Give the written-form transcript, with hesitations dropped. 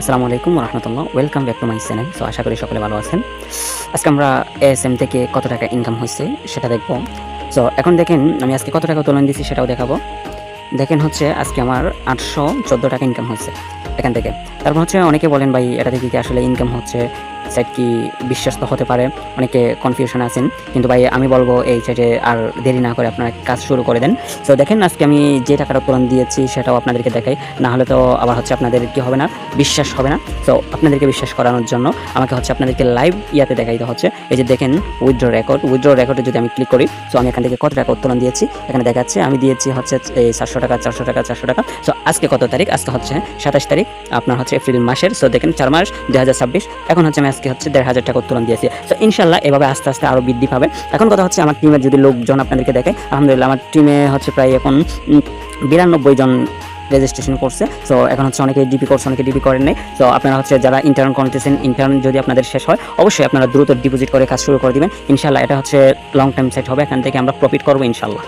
আসসালামু আলাইকুম রহমতুল্লাহ, welcome back to my channel. So আশা করি সকলে ভালো আছেন। আজকে আমরা এএসএম থেকে কত টাকা ইনকাম হয়েছে সেটা দেখব। সো এখন দেখেন আমি আজকে কত টাকা উত্তোলন দিয়েছি সেটাও দেখাবো। দেখেন হচ্ছে আজকে আমার 814 টাকা ইনকাম হয়েছে এখান থেকে। তারপর হচ্ছে অনেকে বলেন ভাই এটা থেকে কি আসলে ইনকাম হচ্ছে, সাইট কি বিশ্বস্ত হতে পারে, অনেকে কনফিউশন আছেন। কিন্তু ভাই আমি বলবো এই সাইটে আর দেরি না করে আপনারা কাজ শুরু করে দেন। সো দেখেন আজকে আমি যে টাকাটা উত্তোলন দিয়েছি সেটাও আপনাদেরকে দেখাই, না হলে তো আবার হচ্ছে আপনাদের কি হবে না, বিশ্বাস হবে না। সো আপনাদেরকে বিশ্বাস করানোর জন্য আমাকে হচ্ছে আপনাদেরকে লাইভ ইয়াতে দেখাইতে হচ্ছে। এই যে দেখেন উইথড্র রেকর্ডে যদি আমি ক্লিক করি, সো আমি এখান থেকে কত টাকা উত্তোলন দিয়েছি এখানে দেখাচ্ছে। আমি দিয়েছি হচ্ছে এই 400 টাকা 400 টাকা 400 টাকা। সো আজকে কত তারিখ? আজকে হচ্ছে 27 তারিখ আপনার হচ্ছে এপ্রিল মাসের। সো দেখেন 4 মাস 2026। এখন হচ্ছে আমি আজকে হচ্ছে 1500 টাকা উত্তোলন দিয়েছি। সো ইনশাল্লাহ এভাবে আস্তে আস্তে আরও বৃদ্ধি পাবে। এখন কথা হচ্ছে আমার টিমের যদি লোকজন আপনাদেরকে দেখে, আলহামদুলিল্লাহ আমার টিমে হচ্ছে প্রায় এখন 92 জন রেজিস্ট্রেশন করছে। সো এখন হচ্ছে অনেকে ডিপি করছে, অনেকে ডিপি করেন নাই। সো আপনারা হচ্ছে যারা ইন্টার্ন করতেছেন, ইন্টার্ন যদি আপনাদের শেষ হয় অবশ্যই আপনারা দ্রুত ডিপোজিট করে কাজ শুরু করে দিবেন। ইনশাল্লাহ এটা হচ্ছে লং টাইম সাইট হবে, এখান থেকে আমরা প্রফিট করবো ইনশাল্লাহ।